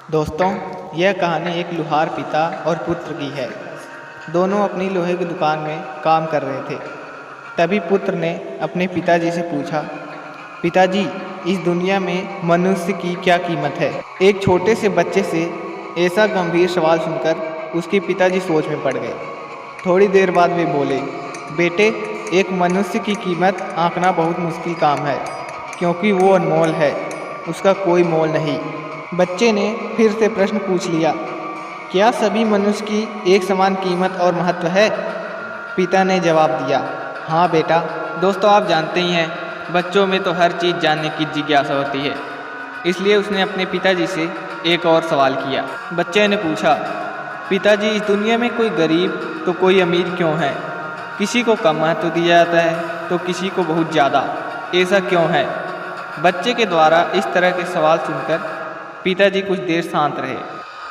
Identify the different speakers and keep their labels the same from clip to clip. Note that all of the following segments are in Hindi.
Speaker 1: दोस्तों, यह कहानी एक लुहार पिता और पुत्र की है। दोनों अपनी लोहे की दुकान में काम कर रहे थे। तभी पुत्र ने अपने पिताजी से पूछा, पिताजी, इस दुनिया में मनुष्य की क्या कीमत है? एक छोटे से बच्चे से ऐसा गंभीर सवाल सुनकर उसके पिताजी सोच में पड़ गए। थोड़ी देर बाद वे बोले, बेटे, एक मनुष्य की कीमत आंकना बहुत मुश्किल काम है, क्योंकि वो अनमोल है, उसका कोई मोल नहीं। बच्चे ने फिर से प्रश्न पूछ लिया, क्या सभी मनुष्य की एक समान कीमत और महत्व है? पिता ने जवाब दिया, हाँ बेटा।
Speaker 2: दोस्तों, आप जानते ही हैं, बच्चों में तो हर चीज़ जानने की जिज्ञासा होती है। इसलिए उसने अपने पिताजी से एक और सवाल किया। बच्चे ने पूछा, पिताजी, इस दुनिया में कोई गरीब तो कोई अमीर क्यों है? किसी को कम महत्व दिया जाता है तो किसी को बहुत ज़्यादा, ऐसा क्यों है? बच्चे के द्वारा इस तरह के सवाल सुनकर पिताजी कुछ देर शांत रहे।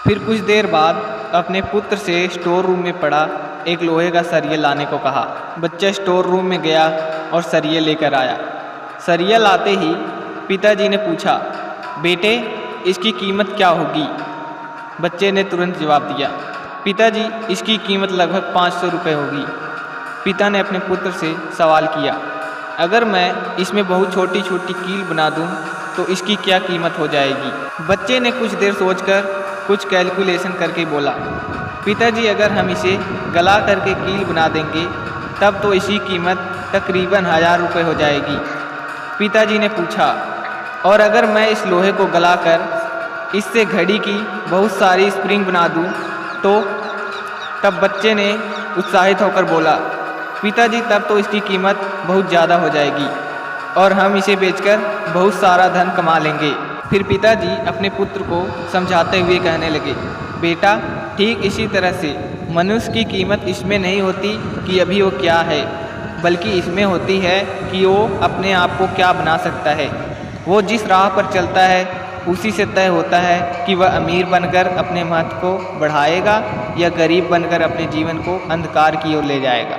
Speaker 2: फिर कुछ देर बाद अपने पुत्र से स्टोर रूम में पड़ा एक लोहे का सरिया लाने को कहा। बच्चा स्टोर रूम में गया और सरिया लेकर आया। सरिया लाते ही पिताजी ने पूछा, बेटे, इसकी कीमत क्या होगी? बच्चे ने तुरंत जवाब दिया, पिताजी, इसकी कीमत लगभग 500 रुपये होगी। पिता ने अपने पुत्र से सवाल किया, अगर मैं इसमें बहुत छोटी छोटी कील बना दूं तो इसकी क्या कीमत हो जाएगी? बच्चे ने कुछ देर सोचकर कुछ कैलकुलेशन करके बोला, पिताजी, अगर हम इसे गला करके कील बना देंगे तब तो इसकी कीमत तकरीबन 1000 रुपये हो जाएगी। पिताजी ने पूछा, और अगर मैं इस लोहे को गलाकर इससे घड़ी की बहुत सारी स्प्रिंग बना दूं तो? तब बच्चे ने उत्साहित होकर बोला, पिताजी, तब तो इसकी कीमत बहुत ज़्यादा हो जाएगी और हम इसे बेचकर बहुत सारा धन कमा लेंगे। फिर पिताजी अपने पुत्र को समझाते हुए कहने लगे, बेटा, ठीक इसी तरह से मनुष्य की कीमत इसमें नहीं होती कि अभी वो क्या है, बल्कि इसमें होती है कि वो अपने आप को क्या बना सकता है। वो जिस राह पर चलता है उसी से तय होता है कि वह अमीर बनकर अपने महत्व को बढ़ाएगा या गरीब बनकर अपने जीवन को अंधकार की ओर ले जाएगा।